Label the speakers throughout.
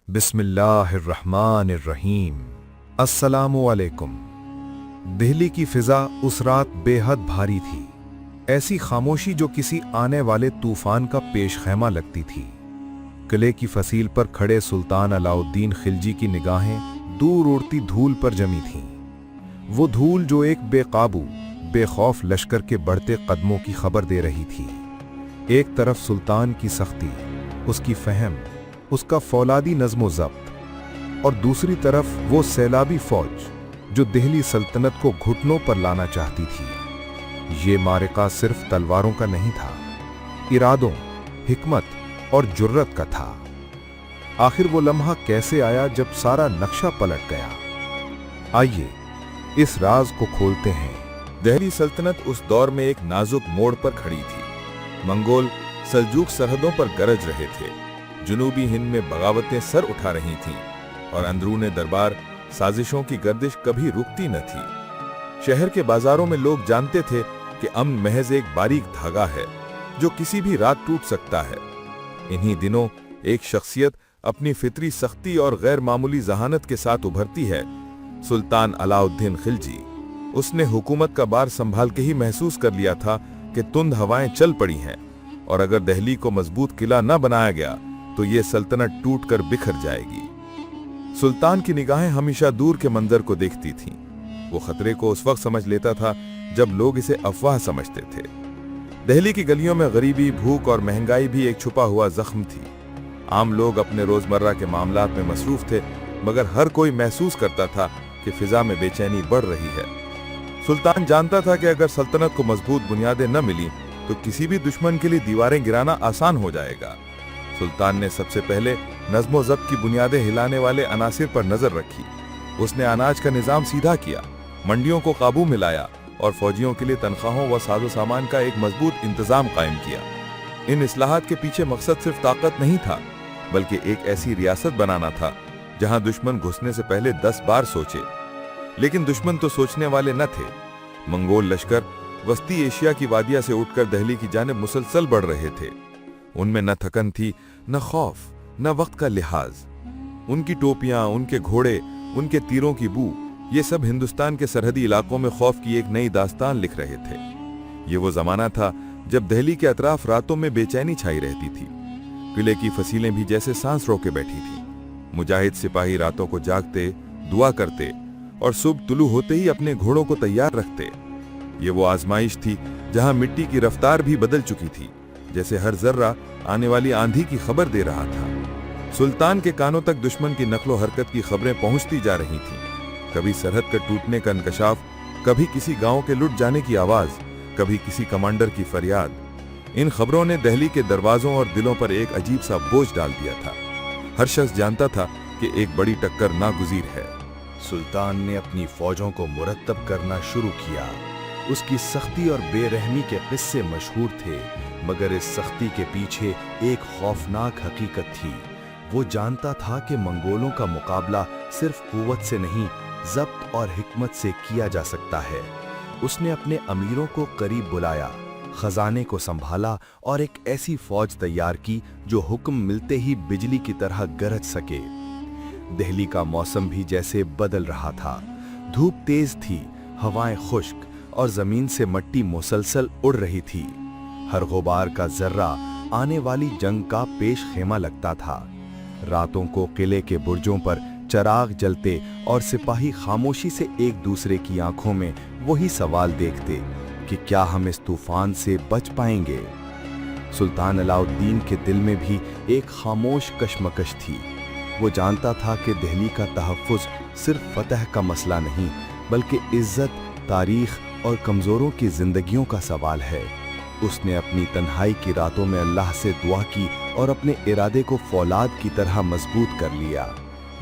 Speaker 1: बिस्मिल्लाहिर्रहमानिर्रहीम। अस्सलामुअलैकुम। दिल्ली की फिजा उस रात बेहद भारी थी। ऐसी खामोशी जो किसी आने वाले तूफान का पेश खैमा लगती थी। किले की फसील पर खड़े सुल्तान अलाउद्दीन खिलजी की निगाहें दूर उड़ती धूल पर जमी थीं। वो धूल जो एक बेकाबू बेखौफ लश्कर के बढ़ते कदमों की खबर दे रही थी। एक तरफ सुल्तान की सख्ती, उसकी फहम, उसका फौलादी नज़्म ज़ब्त, और दूसरी तरफ वो सैलाबी फौज जो दिल्ली सल्तनत को घुटनों पर लाना चाहती थी। ये मारिका सिर्फ तलवारों का नहीं था, इरादों, हिकमत और जुर्रत का था। आखिर वो लम्हा कैसे आया जब सारा नक्शा पलट गया? आइए इस राज को खोलते हैं।
Speaker 2: दिल्ली सल्तनत उस दौर में एक नाजुक मोड़ पर खड़ी थी। मंगोल सल्जूक सरहदों पर गरज रहे थे, जुनूबी हिंद में बगावतें सर उठा रही थीं और अंदरूने दरबार साजिशों की गर्दिश कभी रुकती न थी। शहर के बाजारों में लोग जानते थे कि अमन महज एक बारीक धागा है जो किसी भी रात टूट सकता है। इन्हीं दिनों एक शख्सियत अपनी फितरी सख्ती और गैर मामूली जहानत के साथ उभरती है, सुल्तान अलाउद्दीन खिलजी। उसने हुकूमत का बार संभाल के ही महसूस कर लिया था कि तुंद हवाएं चल पड़ी हैं और अगर दिल्ली को मजबूत किला न बनाया गया तो ये सल्तनत टूटकर बिखर जाएगी। सुल्तान की निगाहें हमेशा दूर के मंजर को देखती थीं। वो खतरे को उस वक्त समझ लेता था जब लोग इसे अफवाह समझते थे। दिल्ली की गलियों में गरीबी, भूख और महंगाई भी एक छुपा हुआ जख्म थी। आम लोग अपने रोजमर्रा के मामलात में मसरूफ थे, मगर हर कोई महसूस करता था कि फिजा में बेचैनी बढ़ रही है। सुल्तान जानता था कि अगर सल्तनत को मजबूत बुनियादें न मिली तो किसी भी दुश्मन के लिए दीवारें गिराना आसान हो जाएगा। सुल्तान ने सबसे पहले नज़्म ज़ब्त की बुनियादें हिलाने वाले अनासिर पर नजर रखी। उसने अनाज का निजाम सीधा किया, मंडियों को काबू में लाया और फौजियों के लिए तनख्वाहों व साजो सामान का एक मजबूत इंतजाम कायम किया। इन इस्लाहात के पीछे मकसद सिर्फ ताकत नहीं था, बल्कि एक ऐसी रियासत बनाना था जहां दुश्मन घुसने से पहले 10 बार सोचे। लेकिन दुश्मन तो सोचने वाले न थे। मंगोल लश्कर वस्ती एशिया की वादिया से उठकर दिल्ली की जानिब मुसलसल बढ़ रहे थे। उनमें न थकन थी, न खौफ, न वक्त का लिहाज। उनकी टोपियां, उनके घोड़े, उनके तीरों की बू, ये सब हिंदुस्तान के सरहदी इलाकों में खौफ की एक नई दास्तान लिख रहे थे। ये वो जमाना था जब दिल्ली के अतराफ रातों में बेचैनी छाई रहती थी। किले की फसीलें भी जैसे सांस रोके बैठी थी। मुजाहिद सिपाही रातों को जागते, दुआ करते और सुबह तुलू होते ही अपने घोड़ों को तैयार रखते। ये वो आजमाइश थी जहां मिट्टी की रफ्तार भी बदल चुकी थी, जैसे हर जर्रा आने वाली आंधी की खबर दे रहा था। सुल्तान के कानों तक दुश्मन की नकलो हरकत की खबरें पहुंचती जा रही थीं। कभी सरहद के टूटने का इंकशाफ, कभी किसी गांव के लुट जाने की आवाज, कभी किसी कमांडर की फरियाद। इन खबरों ने दिल्ली के दरवाजों और दिलों पर एक अजीब सा बोझ डाल दिया था। हर शख्स जानता था कि एक बड़ी टक्कर नागुजीर है।
Speaker 1: सुल्तान ने अपनी फौजों को मुरत्तब करना शुरू किया। उसकी सख्ती और बेरहमी के किस्से मशहूर थे, मगर इस सख्ती के पीछे एक खौफनाक हकीकत थी। वो जानता था कि मंगोलों का मुकाबला सिर्फ कुव्वत से नहीं, ज़ब्त और हिकमत से किया जा सकता है। उसने अपने अमीरों को करीब बुलाया, खजाने को संभाला और एक ऐसी फौज तैयार की जो हुक्म मिलते ही बिजली की तरह गरज सके। दिल्ली का मौसम भी जैसे बदल रहा था। धूप तेज थी, हवाएं खुश्क और जमीन से मिट्टी मुसलसल उड़ रही थी। हर गुबार का जर्रा आने वाली जंग का पेश खेमा लगता था। रातों को किले के बुर्जों पर चराग जलते और सिपाही खामोशी से एक दूसरे की आंखों में वही सवाल देखते कि क्या हम इस तूफान से बच पाएंगे। सुल्तान अलाउद्दीन के दिल में भी एक खामोश कशमकश थी। वो जानता था कि दिल्ली का तहफ़्फ़ुज़ सिर्फ फतह का मसला नहीं, बल्कि इज्जत, तारीख और कमज़ोरों की जिंदगियों का सवाल है। उसने अपनी तन्हाई की रातों में अल्लाह से दुआ की और अपने इरादे को फौलाद की तरह मजबूत कर लिया।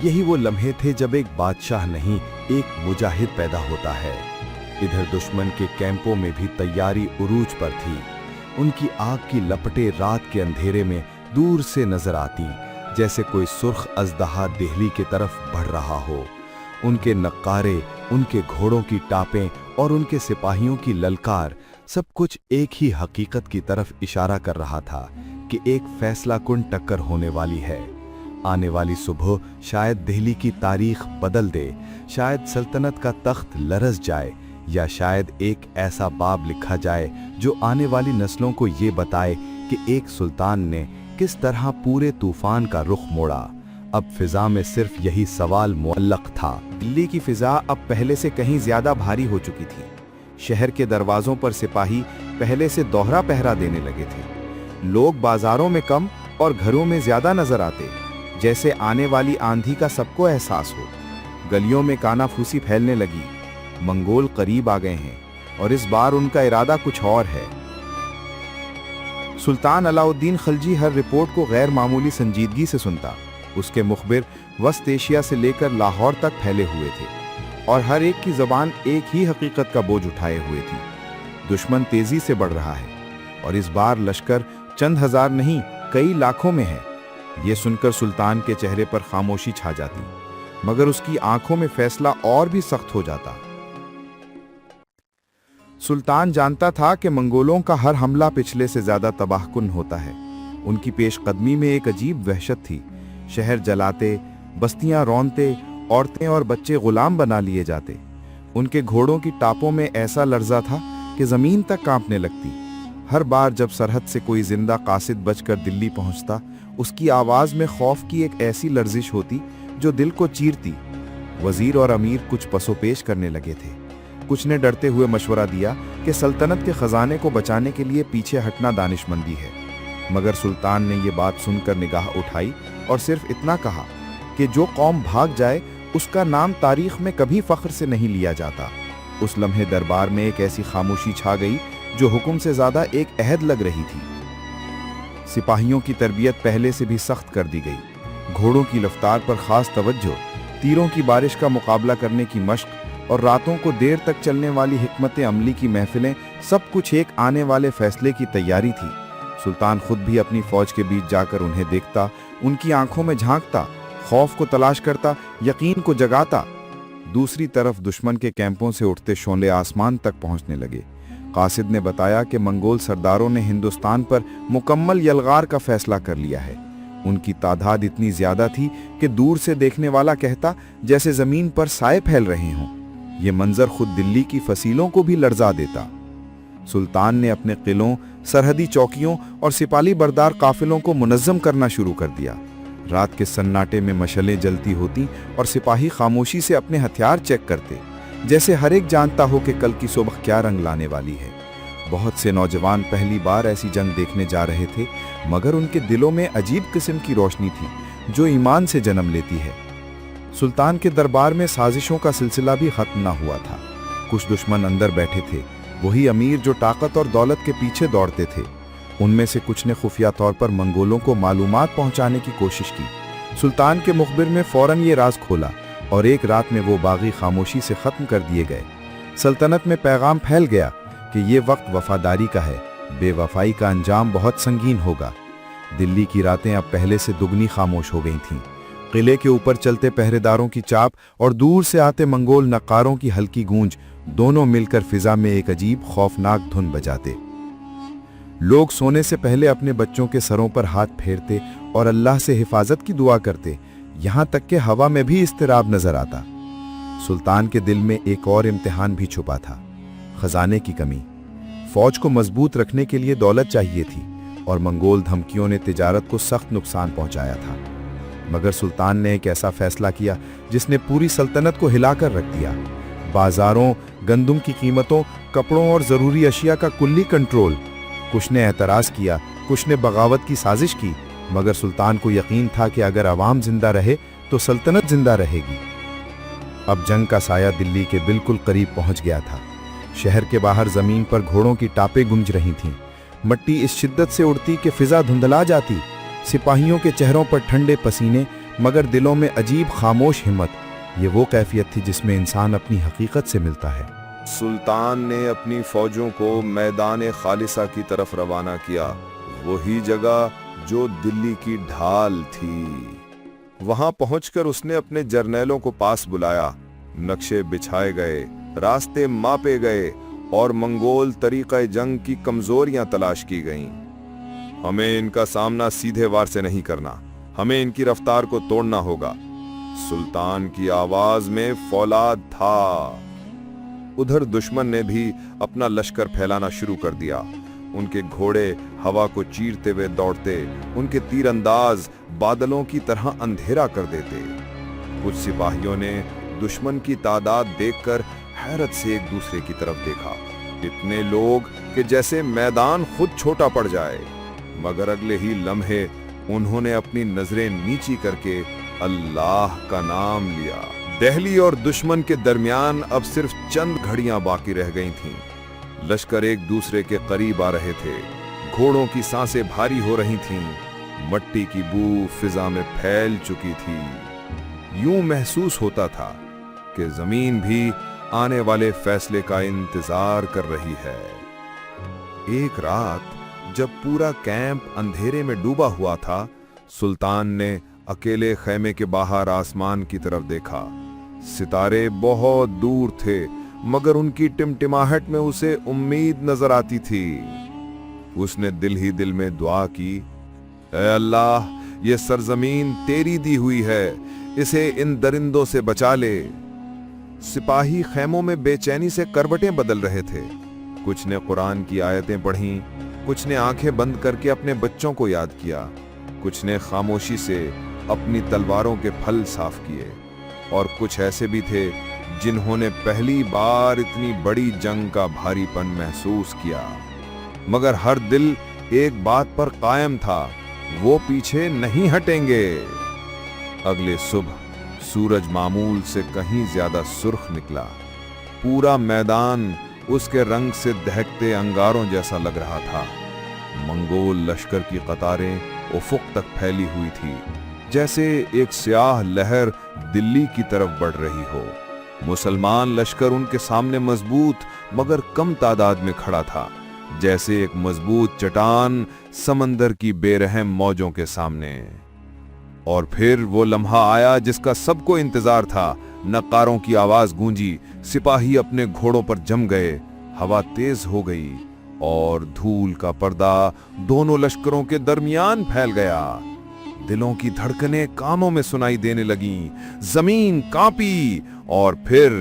Speaker 1: यही वो लम्हे थे जब एक बादशाह नहीं, एक मुजाहिद पैदा होता है। इधर दुश्मन के कैंपों में भी तैयारी उरूज पर थी। उनकी आग की लपटें रात के अंधेरे में दूर से नजर आती, जैसे कोई सुर्ख अजदहा दिल्ली की तरफ बढ़ रहा हो। उनके नक्कारे, उनके घोड़ों की टापें और उनके सिपाहियों की ललकार, सब कुछ एक ही हकीकत की तरफ इशारा कर रहा था कि एक फैसला कुन टक्कर होने वाली है। आने वाली सुबह शायद दिल्ली की तारीख बदल दे, शायद सल्तनत का तख्त लरस जाए, या शायद एक ऐसा बाब लिखा जाए जो आने वाली नस्लों को ये बताए कि एक सुल्तान ने किस तरह पूरे तूफान का रुख मोड़ा। अब फिजा में सिर्फ यही सवाल मुअल्लक था। दिल्ली की फिजा अब पहले से कहीं ज्यादा भारी हो चुकी थी। शहर के दरवाजों पर सिपाही पहले से दोहरा पहरा देने लगे थे। लोग बाजारों में कम और घरों में ज्यादा नजर आते, जैसे आने वाली आंधी का सबको एहसास हो। गलियों में कानाफूसी फैलने लगी। मंगोल करीब आ गए हैं और इस बार उनका इरादा कुछ और है। सुल्तान अलाउद्दीन खलजी हर रिपोर्ट को गैर मामूली संजीदगी से सुनता। उसके मुखबिर वस्त एशिया से लेकर लाहौर तक फैले हुए थे और हर एक की जबान एक ही हकीकत का बोझ उठाए हुए थी। दुश्मन तेजी से बढ़ रहा है और इस बार लश्कर चंद हजार नहीं, कई लाखों में है। ये सुनकर सुल्तान के चेहरे पर खामोशी छा जाती, मगर उसकी आंखों में फैसला और भी सख्त हो जाता। सुल्तान जानता था कि मंगोलों का हर हमला पिछले से ज्यादा तबाहकुन होता है। उनकी पेशकदमी में एक अजीब वहशत थी। शहर जलाते, बस्तियां रौंदते, औरतें और बच्चे गुलाम बना लिए जाते। उनके घोड़ों की टापों में ऐसा लर्जा था कि जमीन तक कांपने लगती। हर बार जब सरहद से कोई जिंदा कासिद बचकर दिल्ली पहुंचता, उसकी आवाज में खौफ की एक ऐसी लर्जिश होती जो दिल को चीरती। वजीर और अमीर कुछ पसोपेश करने लगे थे। कुछ ने डरते हुए मशवरा दिया कि सल्तनत के खजाने को बचाने के लिए पीछे हटना दानिशमंदी है, मगर सुल्तान ने ये बात सुनकर निगाह उठाई और सिर्फ इतना कहा कि जो कौम भाग जाए उसका नाम तारीख में कभी फख्र से नहीं लिया जाता। उस लम्हे दरबार में एक ऐसी खामोशी छा गई जो हुक्म से ज्यादा एक अहद लग रही थी। सिपाहियों की तरबियत पहले से भी सख्त कर दी गई। घोड़ों की रफ्तार पर खास तवज्जो, तीरों की बारिश का मुकाबला करने की मश्क और रातों को देर तक चलने वाली हिकमत अमली की महफिलें, सब कुछ एक आने वाले फैसले की तैयारी थी। सुल्तान खुद भी अपनी फौज के बीच जाकर उन्हें देखता, उनकी आंखों में झांकता, खौफ को तलाश करता, यकीन को जगाता। दूसरी तरफ दुश्मन के कैंपों से उठते शोले आसमान तक पहुंचने लगे। कासिद ने बताया कि मंगोल सरदारों ने हिंदुस्तान पर मुकम्मल यलगार का फैसला कर लिया है। उनकी तादाद इतनी ज्यादा थी कि दूर से देखने वाला कहता जैसे जमीन पर साए फैल रहे हों। ये मंजर खुद दिल्ली की फसीलों को भी लर्जा देता। सुल्तान ने अपने किलों, सरहदी चौकियों और सिपाही बरदार काफिलों को मुनज्जम करना शुरू कर दिया। रात के सन्नाटे में मशलें जलती होती और सिपाही खामोशी से अपने हथियार चेक करते, जैसे हर एक जानता हो कि कल की सुबह क्या रंग लाने वाली है। बहुत से नौजवान पहली बार ऐसी जंग देखने जा रहे थे, मगर उनके दिलों में अजीब किस्म की रोशनी थी जो ईमान से जन्म लेती है। सुल्तान के दरबार में साजिशों का सिलसिला भी खत्म न हुआ था। कुछ दुश्मन अंदर बैठे थे, वही अमीर जो ताकत और दौलत के पीछे दौड़ते थे। उनमें से कुछ ने खुफिया तौर पर मंगोलों को मालूमात पहुंचाने की कोशिश की। सुल्तान के मुखबिर में फौरन ये राज खोला और एक रात में वो बागी खामोशी से खत्म कर दिए गए। सल्तनत में पैगाम फैल गया कि ये वक्त वफादारी का है, बेवफाई का अंजाम बहुत संगीन होगा। दिल्ली की रातें अब पहले से दुगनी खामोश हो गई थीं। किले के ऊपर चलते पहरेदारों की चाप और दूर से आते मंगोल नकारों की हल्की गूंज, दोनों मिलकर फिजा में एक अजीब खौफनाक धुन बजाते। लोग सोने से पहले अपने बच्चों के सरों पर हाथ फेरते और अल्लाह से हिफाजत की दुआ करते। यहां तक कि हवा में भी इस्तिराब नजर आता। सुल्तान के दिल में एक और इम्तिहान भी छुपा था, खजाने की कमी। फौज को मजबूत रखने के लिए दौलत चाहिए थी और मंगोल धमकियों ने तिजारत को सख्त नुकसान पहुंचाया था। मगर सुल्तान ने एक ऐसा फैसला किया जिसने पूरी सल्तनत को हिलाकर रख दिया। बाजारों, गंदुम की कीमतों, कपड़ों और जरूरी अशिया का कुल्ली कंट्रोल। कुछ ने एतराज किया, कुछ ने बगावत की साजिश की, मगर सुल्तान को यकीन था कि अगर अवाम जिंदा रहे तो सल्तनत जिंदा रहेगी। अब जंग का साया दिल्ली के बिल्कुल करीब पहुंच गया था। शहर के बाहर जमीन पर घोड़ों की टापें गूंज रही थीं। मट्टी इस शिद्दत से उड़ती कि फिजा धुंधला जाती। सिपाहियों के चेहरों पर ठंडे पसीने, मगर दिलों में अजीब खामोश हिम्मत। ये वो कैफियत थी जिसमें इंसान अपनी हकीकत से मिलता है।
Speaker 2: सुल्तान ने अपनी फौजों को मैदान खालिसा की तरफ रवाना किया, वही जगह जो दिल्ली की ढाल थी। वहां पहुंचकर उसने अपने जर्नैलों को पास बुलाया। नक्शे बिछाए गए, रास्ते मापे गए और मंगोल तरीक़े जंग की कमजोरियां तलाश की गईं। हमें इनका सामना सीधे वार से नहीं करना, हमें इनकी रफ्तार को तोड़ना होगा। सुल्तान की आवाज में फौलाद था। उधर दुश्मन ने भी अपना लश्कर फैलाना शुरू कर दिया। उनके घोड़े हवा को चीरते हुए दौड़ते, उनके तीरंदाज बादलों की तरह अंधेरा कर देते। कुछ सिपाहियों ने दुश्मन की तादाद देखकर हैरत से एक दूसरे की तरफ देखा। इतने लोग कि जैसे मैदान खुद छोटा पड़ जाए। मगर अगले ही लम्हे उन्होंने अपनी नजरें नीची करके अल्लाह का नाम लिया। दिल्ली और दुश्मन के दरमियान अब सिर्फ चंद घड़ियां बाकी रह गई थीं। लश्कर एक दूसरे के करीब आ रहे थे। घोड़ों की सांसें भारी हो रही थीं। मट्टी की बू फिजा में फैल चुकी थी। यूं महसूस होता था कि जमीन भी आने वाले फैसले का इंतजार कर रही है। एक रात जब पूरा कैंप अंधेरे में डूबा हुआ था, सुल्तान ने अकेले खेमे के बाहर आसमान की तरफ देखा। सितारे बहुत दूर थे, मगर उनकी टिमटिमाहट में उसे उम्मीद नजर आती थी। उसने दिल ही दिल में दुआ की, ऐ अल्लाह, ये सरजमीन तेरी दी हुई है, इसे इन दरिंदों से बचा ले। सिपाही खैमों में बेचैनी से करवटें बदल रहे थे। कुछ ने कुरान की आयतें पढ़ीं, कुछ ने आंखें बंद करके अपने बच्चों को याद किया, कुछ ने खामोशी से अपनी तलवारों के फल साफ किए, और कुछ ऐसे भी थे जिन्होंने पहली बार इतनी बड़ी जंग का भारीपन महसूस किया। मगर हर दिल एक बात पर कायम था, वो पीछे नहीं हटेंगे। अगले सुबह सूरज मामूल से कहीं ज्यादा सुर्ख निकला। पूरा मैदान उसके रंग से दहकते अंगारों जैसा लग रहा था। मंगोल लश्कर की कतारें उफुक तक फैली हुई थी, जैसे एक स्याह लहर दिल्ली की तरफ बढ़ रही हो। मुसलमान लश्कर उनके सामने मजबूत मगर कम तादाद में खड़ा था, जैसे एक मजबूत चट्टान समंदर की बेरहम मौजों के सामने। और फिर वो लम्हा आया जिसका सबको इंतजार था। नक्कारों की आवाज गूंजी, सिपाही अपने घोड़ों पर जम गए, हवा तेज हो गई और धूल का पर्दा दोनों लश्करों के दरमियान फैल गया। दिलों की धड़कनें कानों में सुनाई देने लगीं, जमीन कांपी, और फिर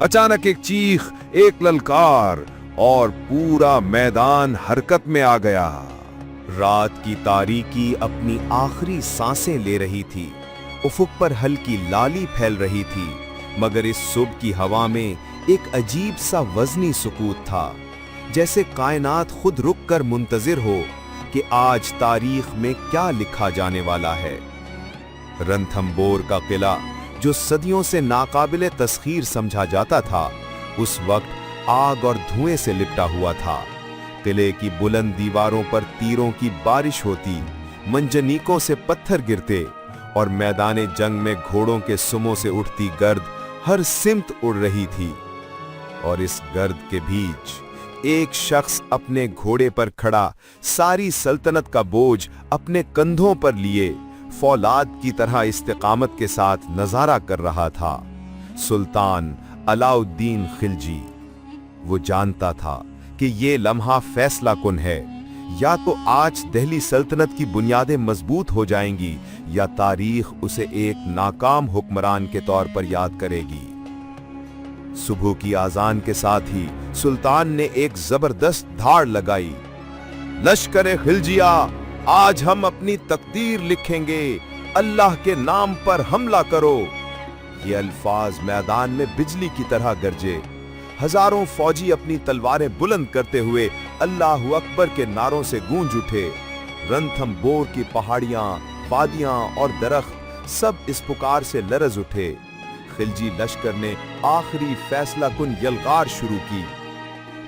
Speaker 2: अचानक एक चीख, एक ललकार, और पूरा मैदान हरकत में आ गया।
Speaker 1: रात की तारीकी अपनी आखिरी सांसें ले रही थी। उफुक पर हल्की लाली फैल रही थी, मगर इस सुबह की हवा में एक अजीब सा वजनी सुकूत था, जैसे कायनात खुद रुक कर मुंतजिर हो कि आज तारीख में क्या लिखा जाने वाला है। रणथंबोर का किला, जो सदियों से नाकाबिले तस्खीर समझा जाता था, उस वक्त आग और धुएं से लिपटा हुआ था। किले की बुलंद दीवारों पर तीरों की बारिश होती, मंजनीकों से पत्थर गिरते, और मैदाने जंग में घोड़ों के सुमों से उठती गर्द हर सिमत उड़ रही थी। और इस गर्द के बीच एक शख्स अपने घोड़े पर खड़ा, सारी सल्तनत का बोझ अपने कंधों पर लिए, फौलाद की तरह इस्तिकामत के साथ नजारा कर रहा था। सुल्तान अलाउद्दीन खिलजी। वो जानता था कि ये लम्हा फैसला कुन है। या तो आज दिल्ली सल्तनत की बुनियादें मजबूत हो जाएंगी, या तारीख उसे एक नाकाम हुक्मरान के तौर पर याद करेगी। सुबह की आजान के साथ ही सुल्तान ने एक जबरदस्त धाड़ लगाई। लश्कर खिलजिया, आज हम अपनी तकदीर लिखेंगे, अल्लाह के नाम पर हमला करो। ये अल्फाज मैदान में बिजली की तरह गरजे। हजारों फौजी अपनी तलवारें बुलंद करते हुए अल्लाहु अकबर के नारों से गूंज उठे। रणथंबोर की पहाड़ियां, वादियां और दरख्त सब इस पुकार से लरज उठे। खिलजी लश्कर ने आखिरी फैसला कुन यलगार शुरू की।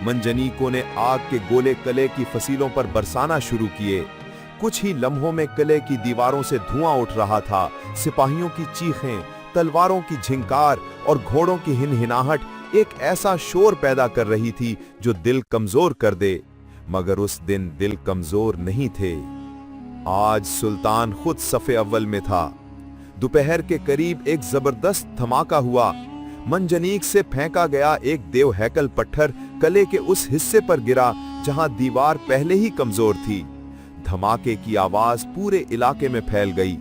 Speaker 1: मंजनीकों ने आग के गोले किले की फसीलों पर बरसाना शुरू किए। कुछ ही लम्हों में किले की दीवारों से धुआं उठ रहा था। सिपाहियों की चीखें, तलवारों की झिंकार और घोड़ों की हिनहिनाहट एक ऐसा शोर पैदा कर रही थी जो दिल कमजोर कर दे। मगर उस दिन दिल कमजोर नहीं थे। आज सुल्तान खुद सफे अव्वल में था। दोपहर के करीब एक जबरदस्त धमाका हुआ। मंजनीक से फेंका गया एक देव हैकल पत्थर किले के उस हिस्से पर गिरा जहां दीवार पहले ही कमजोर थी। धमाके की आवाज पूरे इलाके में फैल गई।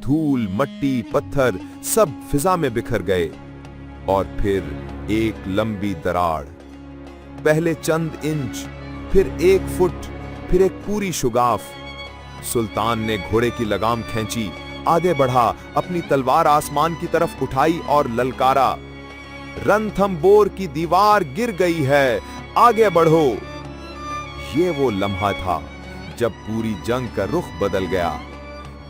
Speaker 2: धूल, मट्टी, पत्थर सब फिजा में बिखर गए। और फिर एक लंबी दरार, पहले चंद इंच, फिर 1 फुट, फिर एक पूरी शुगाफ। सुल्तान ने घोड़े की लगाम खींची, आगे बढ़ा, अपनी तलवार आसमान की तरफ उठाई और ललकारा, रणथंबोर की दीवार गिर गई है, आगे बढ़ो। ये वो लम्हा था जब पूरी जंग का रुख बदल गया।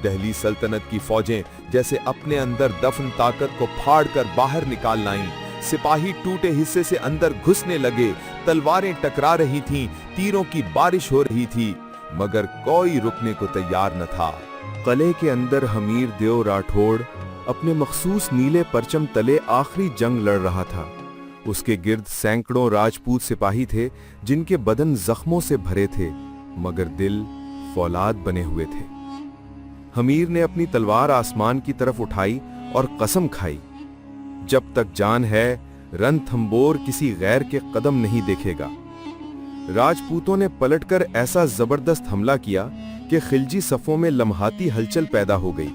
Speaker 2: दिल्ली सल्तनत की फौजें जैसे अपने अंदर दफन ताकत को फाड़कर बाहर निकाल लाईं। सिपाही टूटे हिस्से से अंदर घुसने लगे, तलवारें टकरा रही थीं, तीरों की बारिश हो रही थी, मगर कोई रुकने को तैयार न था।
Speaker 1: किले के अंदर हमीर देव राठौड़ अपने मखसूस नीले परचम तले आखिरी जंग लड़ रहा था। उसके गिर्द सैकड़ों राजपूत सिपाही थे जिनके बदन जख्मों से भरे थे, मगर दिल फौलाद बने हुए थे। हमीर ने अपनी तलवार आसमान की तरफ उठाई और कसम खाई, जब तक जान है रणथंबोर किसी गैर के कदम नहीं देखेगा। राजपूतों ने पलटकर ऐसा जबरदस्त हमला किया कि खिलजी सफों में लम्हाती हलचल पैदा हो गई।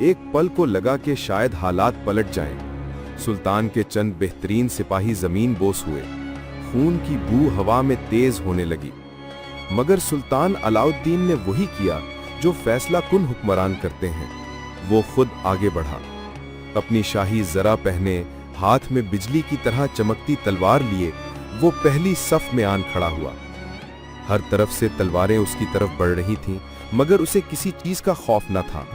Speaker 1: एक पल को लगा कि शायद हालात पलट जाएं। सुल्तान के चंद बेहतरीन सिपाही जमीन बोस हुए, खून की बू हवा में तेज होने लगी। मगर सुल्तान अलाउद्दीन ने वही किया जो फैसला कुन हुक्मरान करते हैं। वो खुद आगे बढ़ा, अपनी शाही जरा पहने, हाथ में बिजली की तरह चमकती तलवार लिए वो पहली सफ में आन खड़ा हुआ। हर तरफ से तलवारें उसकी तरफ बढ़ रही थीं, मगर उसे किसी चीज का खौफ न था।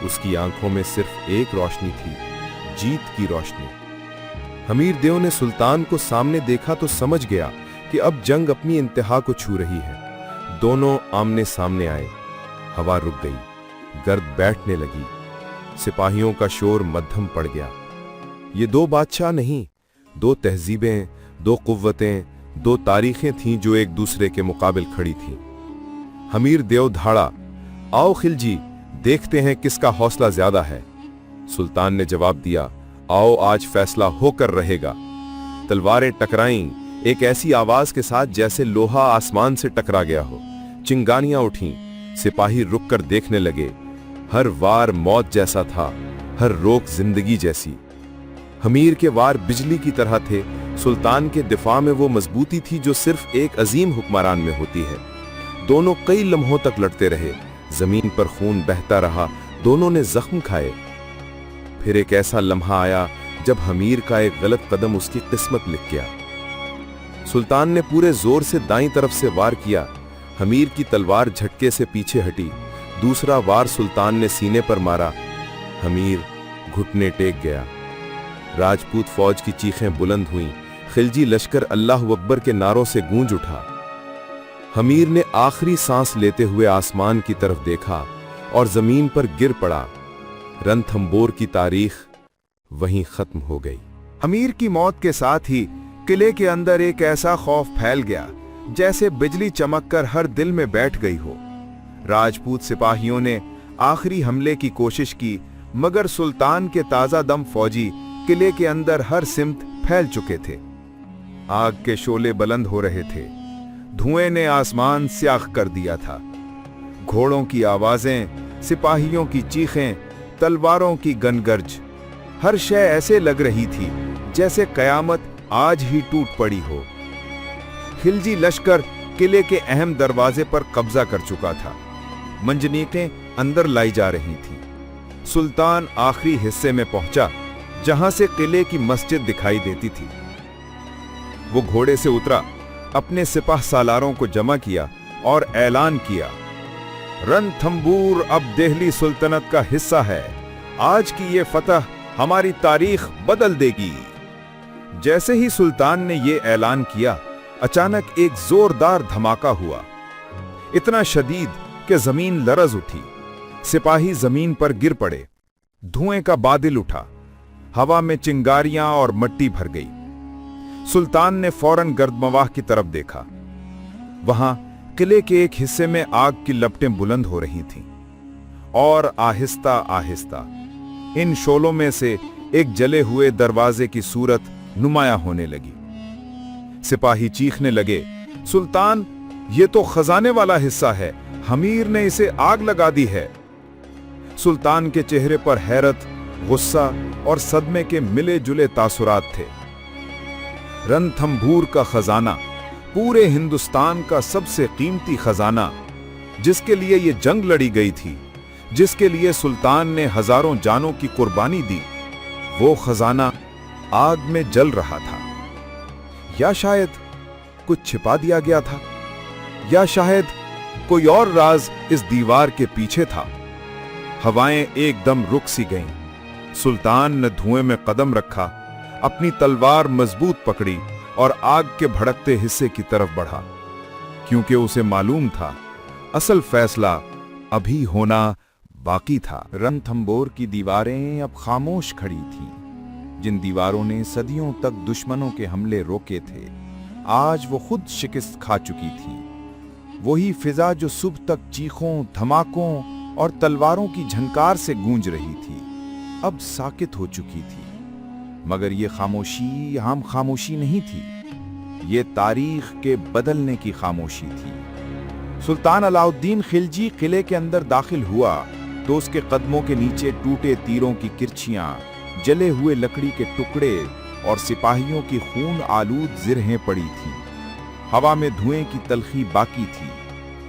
Speaker 1: उसकी आंखों में सिर्फ एक रोशनी थी, जीत की रोशनी। हमीर देव ने सुल्तान को सामने देखा तो समझ गया कि अब जंग अपनी इंतहा को छू रही है। दोनों आमने सामने आए, हवा रुक गई, गर्द बैठने लगी, सिपाहियों का शोर मध्यम पड़ गया। ये 2 बादशाह नहीं, 2 तहजीबें, 2 कुव्वतें, 2 तारीखें थीं जो एक दूसरे के मुकाबिल खड़ी थीं। हमीर देव धाड़ा, आओ खिलजी, देखते हैं किसका हौसला ज्यादा है। सुल्तान ने जवाब दिया, आओ आज फैसला होकर रहेगा। तलवारें टकराईं एक ऐसी आवाज के साथ जैसे लोहा आसमान से टकरा गया हो। चिंगानियां उठीं, सिपाही रुककर देखने लगे। हर वार मौत जैसा था, हर रोक जिंदगी जैसी। हमीर के वार बिजली की तरह थे, सुल्तान के दिफा में वो मजबूती थी जो सिर्फ एक अजीम हुक्मरान में होती है। दोनों कई लम्हों तक लड़ते रहे, जमीन पर खून बहता रहा, दोनों ने जख्म खाए। फिर एक ऐसा लम्हा आया जब हमीर का एक गलत कदम उसकी किस्मत लिख गया। सुल्तान ने पूरे जोर से दाईं तरफ से वार किया, हमीर की तलवार झटके से पीछे हटी। दूसरा वार सुल्तान ने सीने पर मारा, हमीर घुटने टेक गया। राजपूत फौज की चीखें बुलंद हुईं, खिलजी लश्कर अल्लाह अकबर के नारों से गूंज उठा। हमीर ने आखिरी सांस लेते हुए आसमान की तरफ देखा और जमीन पर गिर पड़ा। रणथंबोर की तारीख वहीं खत्म हो गई। हमीर की मौत के साथ ही किले के अंदर एक ऐसा खौफ फैल गया जैसे बिजली चमककर हर दिल में बैठ गई हो। राजपूत सिपाहियों ने आखिरी हमले की कोशिश की, मगर सुल्तान के ताजा दम फौजी किले के अंदर हर सिमत फैल चुके थे। आग के शोले बुलंद हो रहे थे, धुएं ने आसमान स्याह कर दिया था। घोड़ों की आवाजें, सिपाहियों की चीखें, तलवारों की गनगर्ज, हर शय ऐसे लग रही थी जैसे कयामत आज ही टूट पड़ी हो। खिलजी लश्कर किले के अहम दरवाजे पर कब्जा कर चुका था। मंजनीकें अंदर लाई जा रही थीं। सुल्तान आखिरी हिस्से में पहुंचा जहां से किले की मस्जिद दिखाई देती थी। वो घोड़े से उतरा, अपने सिपाह सालारों को जमा किया और ऐलान किया, रणथंबोर अब दिल्ली सुल्तनत का हिस्सा है। आज की ये फतह हमारी तारीख बदल देगी। जैसे ही सुल्तान ने ये ऐलान किया, अचानक एक जोरदार धमाका हुआ, इतना शदीद कि जमीन लरज उठी। सिपाही जमीन पर गिर पड़े, धुएं का बादल उठा, हवा में चिंगारियां और मट्टी भर गई। सुल्तान ने फौरन गर्दमवाह की तरफ देखा। वहां किले के एक हिस्से में आग की लपटें बुलंद हो रही थीं और आहिस्ता आहिस्ता इन शोलों में से एक जले हुए दरवाजे की सूरत नुमाया होने लगी। सिपाही चीखने लगे, सुल्तान, ये तो खजाने वाला हिस्सा है, हमीर ने इसे आग लगा दी है।
Speaker 2: सुल्तान के चेहरे पर हैरत, गुस्सा और सदमे के मिले जुले तासुरात थे। रणथंभौर का खजाना, पूरे हिंदुस्तान का सबसे कीमती खजाना, जिसके लिए ये जंग लड़ी गई थी, जिसके लिए सुल्तान ने हजारों जानों की कुर्बानी दी, वो खजाना आग में जल रहा था। या शायद कुछ छिपा दिया गया था, या शायद कोई और राज इस दीवार के पीछे था। हवाएं एकदम रुक सी गईं। सुल्तान ने धुएं में कदम रखा, अपनी तलवार मजबूत पकड़ी और आग के भड़कते हिस्से की तरफ बढ़ा, क्योंकि उसे मालूम था असल फैसला अभी होना बाकी था। रणथंभौर की दीवारें अब खामोश खड़ी थीं। जिन दीवारों ने सदियों तक दुश्मनों के हमले रोके थे, आज वो खुद शिकस्त खा चुकी थी। वही फिजा जो सुबह तक चीखों, धमाकों और तलवारों की झनकार से गूंज रही थी, अब साकित हो चुकी थी। मगर ये खामोशी आम खामोशी नहीं थी, ये तारीख के बदलने की खामोशी थी। सुल्तान अलाउद्दीन खिलजी किले के अंदर दाखिल हुआ तो उसके कदमों के नीचे टूटे तीरों की किरछियां, जले हुए लकड़ी के टुकड़े और सिपाहियों की खून आलूद जिरहें पड़ी थीं। हवा में धुएं की तलखी बाकी थी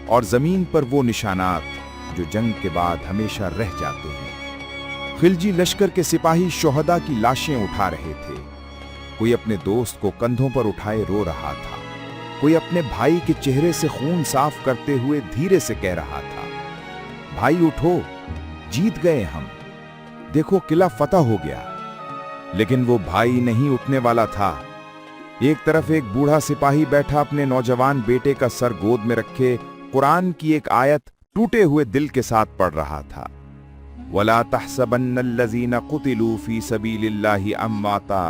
Speaker 2: और जमीन पर वो निशानात जो जंग के बाद हमेशा रह जाते हैं। खिलजी लश्कर के सिपाही शोहदा की लाशें उठा रहे थे। कोई अपने दोस्त को कंधों पर उठाए रो रहा था, कोई अपने भाई के चेहरे से खून साफ करते हुए धीरे से कह रहा था, भाई उठो, जीत गए हम, देखो किला फतह हो गया। लेकिन वो भाई नहीं उठने वाला था। एक तरफ एक बूढ़ा सिपाही बैठा अपने नौजवान बेटे का सर गोद में रखे कुरान की एक आयत टूटे हुए दिल के साथ पढ़ रहा था। वला तहसबन्नल्लज़ीना कुतिलू फी सबीलिल्लाहि अम्वाता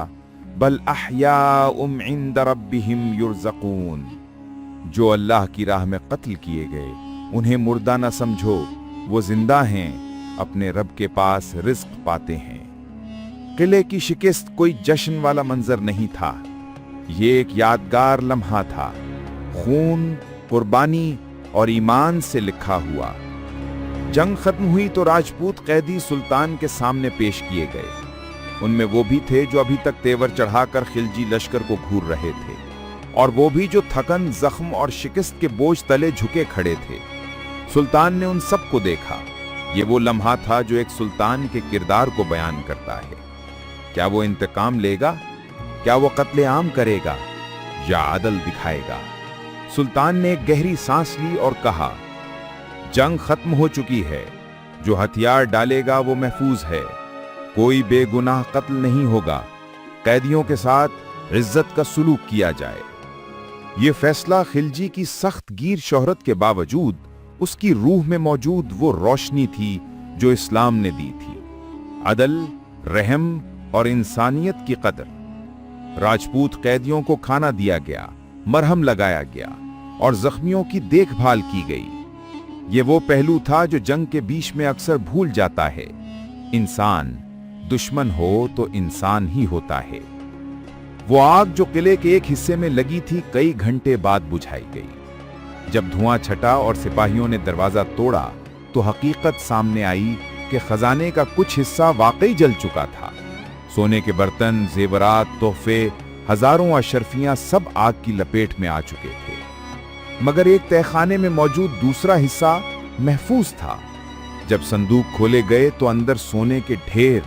Speaker 2: बल अहयाउम इंद रब्बिहिम युर्ज़क़ून। जो अल्लाह की राह में कत्ल किए गए, उन्हें मुर्दा न समझो, वो जिंदा हैं, अपने रब के पास रिज़्क़ पाते हैं। किले की शिकस्त कोई जश्न वाला मंजर नहीं था, ये एक यादगार लम्हा था, खून, कुर्बानी और ईमान से लिखा हुआ। जंग खत्म हुई तो राजपूत कैदी सुल्तान के सामने पेश किए गए। उनमें वो भी थे जो अभी तक तेवर चढ़ाकर खिलजी लश्कर को घूर रहे थे, और वो भी जो थकन, जख्म और शिकस्त के बोझ तले झुके खड़े थे। सुल्तान ने उन सबको देखा। ये वो लम्हा था जो एक सुल्तान के किरदार को बयान करता है। क्या वो इंतकाम लेगा? क्या वो कत्ले आम करेगा या अदल दिखाएगा? सुल्तान ने एक गहरी सांस ली और कहा, जंग खत्म हो चुकी है, जो हथियार डालेगा वो महफूज है, कोई बेगुनाह कत्ल नहीं होगा, कैदियों के साथ इज्जत का सुलूक किया जाए। ये फैसला खिलजी की सख्त गीर शोहरत के बावजूद उसकी रूह में मौजूद वो रोशनी थी जो इस्लाम ने दी थी, अदल, रहम और इंसानियत की कदर। राजपूत कैदियों को खाना दिया गया, मरहम लगाया गया और जख्मियों की देखभाल की गई। ये वो पहलू था जो जंग के बीच में अक्सर भूल जाता है। इंसान दुश्मन हो तो इंसान ही होता है। वो आग जो किले के एक हिस्से में लगी थी, कई घंटे बाद बुझाई गई। जब धुआं छटा और सिपाहियों ने दरवाजा तोड़ा तो हकीकत सामने आई कि खजाने का कुछ हिस्सा वाकई जल चुका था। सोने के बर्तन, जेवरात, तोहफे, हजारों अशरफियां सब आग की लपेट में आ चुके थे। मगर एक तहखाने में मौजूद दूसरा हिस्सा महफूज था। जब संदूक खोले गए तो अंदर सोने के ढेर,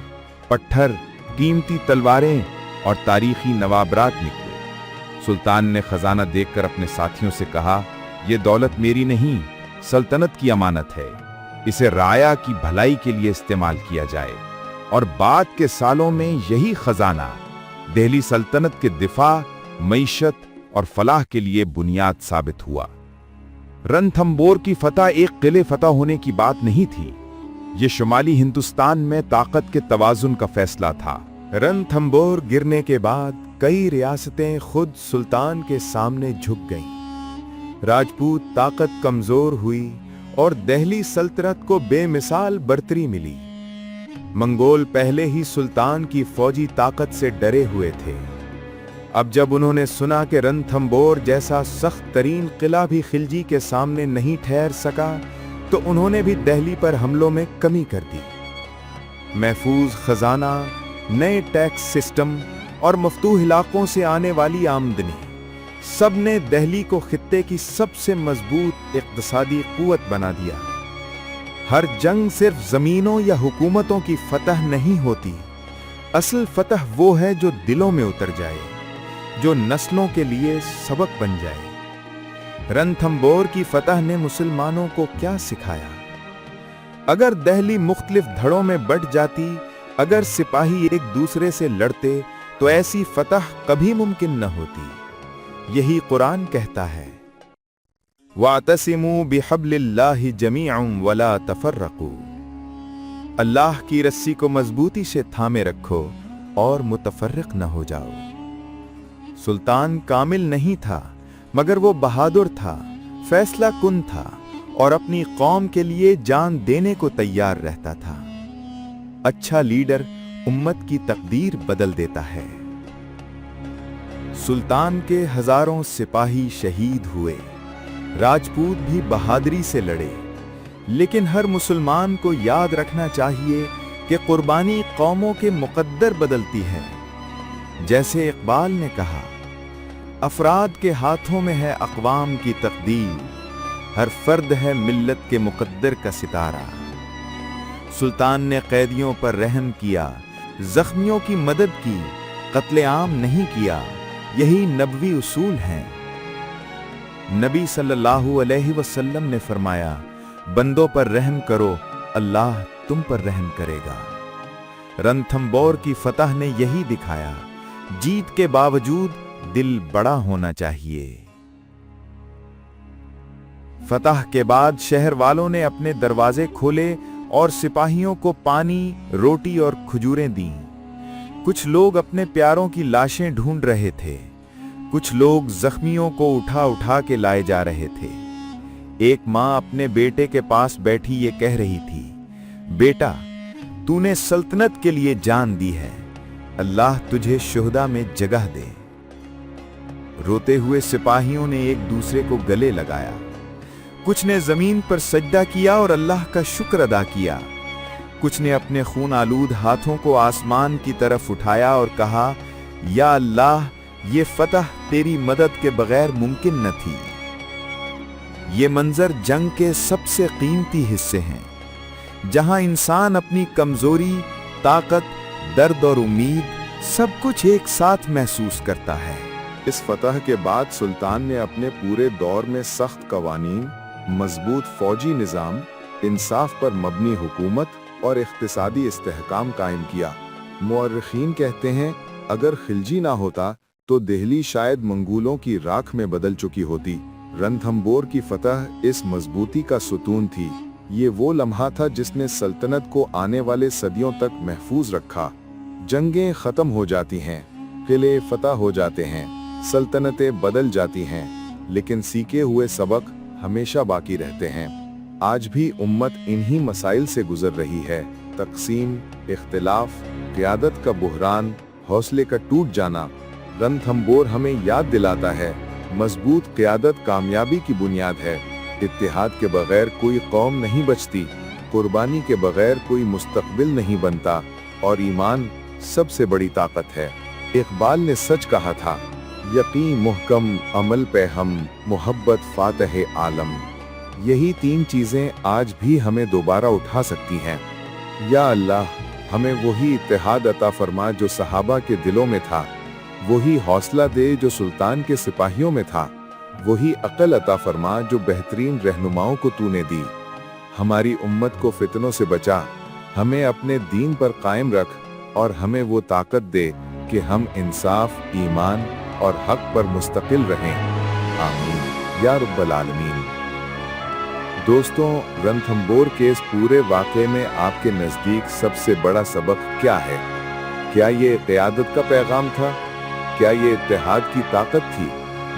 Speaker 2: पत्थर, कीमती तलवारें और तारीखी नवाबरात निकले। सुल्तान ने खजाना देखकर अपने साथियों से कहा, यह दौलत मेरी नहीं, सल्तनत की अमानत है। इसे राया की भलाई के लिए इस्तेमाल किया जाए। और बाद के सालों में यही खजाना दिल्ली सल्तनत के दिफा, मईशत और फलाह के लिए बुनियाद साबित हुआ। रणथंभौर की फतह एक किले फतह होने की बात नहीं थी, ये शुमाली हिंदुस्तान में ताकत के तवाजुन का फैसला था। रणथंभौर गिरने के बाद कई रियासतें खुद सुल्तान के सामने झुक गईं। राजपूत ताकत कमजोर हुई और दिल्ली सल्तनत को बेमिसाल बर्तरी मिली। मंगोल पहले ही सुल्तान की फौजी ताकत से डरे हुए थे। अब जब उन्होंने सुना कि रणथंभौर जैसा सख्त तरीन किला भी खिलजी के सामने नहीं ठहर सका,
Speaker 1: तो उन्होंने भी दिल्ली पर हमलों में कमी कर दी। महफूज खजाना, नए टैक्स सिस्टम और मफतूह इलाकों से आने वाली आमदनी, सब ने दिल्ली को खित्ते की सबसे मजबूत इक़्तिसादी क़ुव्वत बना दिया। हर जंग सिर्फ ज़मीनों या हुकूमतों की फतह नहीं होती, असल फतह वो है जो दिलों में उतर जाए, जो नस्लों के लिए सबक बन जाए। रणथंबोर की फतह ने मुसलमानों को क्या सिखाया? अगर दिल्ली मुख्तलिफ धड़ों में बंट जाती, अगर सिपाही एक दूसरे से लड़ते, तो ऐसी फतह कभी मुमकिन न होती। यही कुरान कहता है, वातसिमू बिहब्लिल्लाहि जमीअन वला तफर्रकू। अल्लाह की रस्सी को मजबूती से थामे रखो और मुतफर्रिक न हो जाओ। सुल्तान कामिल नहीं था, मगर वो बहादुर था, फैसला कुन था और अपनी कौम के लिए जान देने को तैयार रहता था। अच्छा लीडर उम्मत की तकदीर बदल देता है। सुल्तान के हजारों सिपाही शहीद हुए, राजपूत भी बहादुरी से लड़े, लेकिन हर मुसलमान को याद रखना चाहिए कि कुर्बानी कौमों के मुकद्दर बदलती है। जैसे इकबाल ने कहा, अफराद के हाथों में है अक़वाम की तकदीर, हर फर्द है मिल्लत के मुकद्दर का सितारा। सुल्तान ने कैदियों पर रहम किया, जख्मियों की मदद की, कत्ले-आम नहीं किया। यही नबवी उसूल हैं। नबी सल्लल्लाहु अलैहि वसल्लम ने फरमाया, बंदों पर रहम करो, अल्लाह तुम पर रहम करेगा। रणथंबोर की फतह ने यही दिखाया, जीत के बावजूद दिल बड़ा होना चाहिए। फतह के बाद शहर वालों ने अपने दरवाजे खोले और सिपाहियों को पानी, रोटी और खजूरें दी। कुछ लोग अपने प्यारों की लाशें ढूंढ रहे थे, कुछ लोग जख्मियों को उठा उठा के लाए जा रहे थे। एक मां अपने बेटे के पास बैठी ये कह रही थी, बेटा तूने सल्तनत के लिए जान दी है, अल्लाह तुझे शुहदा में जगह दे। रोते हुए सिपाहियों ने एक दूसरे को गले लगाया, कुछ ने जमीन पर सजदा किया और अल्लाह का शुक्र अदा किया, कुछ ने अपने खून आलूद हाथों को आसमान की तरफ उठाया और कहा, या अल्लाह ये फतह तेरी मदद के बगैर मुमकिन न थी। ये मंजर जंग के सबसे कीमती हिस्से हैं, जहां इंसान अपनी कमजोरी, ताकत, दर्द और उम्मीद सब कुछ एक साथ महसूस करता है।
Speaker 2: इस फतह के बाद सुल्तान ने अपने पूरे दौर में सख्त कवानीन, मजबूत फौजी निज़ाम, इंसाफ पर मबनी हुकूमत और इख्तिसादी इस्तेहकाम कायम किया। मुअर्रिखीन कहते हैं, अगर खिलजी ना होता तो दिल्ली शायद मंगोलों की राख में बदल चुकी होती। रणथंबोर की फतह इस मजबूती का सुतून थी। ये वो लम्हा था जिसने सल्तनत को आने वाले सदियों तक महफूज रखा। जंगें खत्म हो जाती हैं, किले फतह हो जाते हैं, सल्तनतें बदल जाती हैं, लेकिन सीखे हुए सबक हमेशा बाकी रहते हैं। आज भी उम्मत इन्हीं मसाइल से गुजर रही है। तकसीम, इख्तिलाफ, क़यादत का बुहरान, हौसले का टूट जाना। रणथंबोर हमें याद दिलाता है, मजबूत क़यादत कामयाबी की बुनियाद है। इत्तेहाद के बगैर कोई कौम नहीं बचती, कुर्बानी के बगैर कोई मुस्तकबिल नहीं बनता, और ईमान सबसे बड़ी ताकत है। इकबाल ने सच कहा था, यकीन मुहकम, अमल पे हम, मोहब्बत फातह आलम। यही तीन चीजें आज भी हमें दोबारा उठा सकती हैं। या अल्लाह, हमें वही इत्तेहाद अता फरमा जो सहाबा के दिलों में था, वही हौसला दे जो सुल्तान के सिपाहियों में था, वही अक्ल अता फरमा जो बेहतरीन रहनुमाओं को तूने दी। हमारी उम्मत को फितनों से बचा, हमें अपने दीन पर कायम रख, और हमें वो ताकत दे कि हम इंसाफ, ईमान और हक पर मुस्तकिल रहें। आमीन या रब्बल आलमीन। दोस्तों, रणथंबोर के इस पूरे वाक़े में आपके नज़दीक सबसे बड़ा सबक क्या है? क्या ये क़यादत का पैगाम था? क्या ये इत्तेहाद की ताकत थी,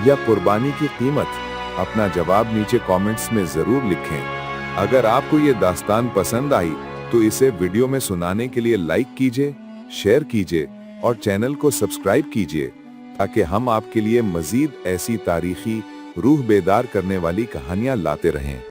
Speaker 2: या कुर्बानी की कीमत? अपना जवाब नीचे कमेंट्स में ज़रूर लिखें। अगर आपको ये दास्तान पसंद आई तो इसे वीडियो में सुनाने के लिए लाइक कीजिए, शेयर कीजिए और चैनल को सब्सक्राइब कीजिए, ताकि हम आपके लिए मज़ीद ऐसी तारीखी, रूह बेदार करने वाली कहानियाँ लाते रहें।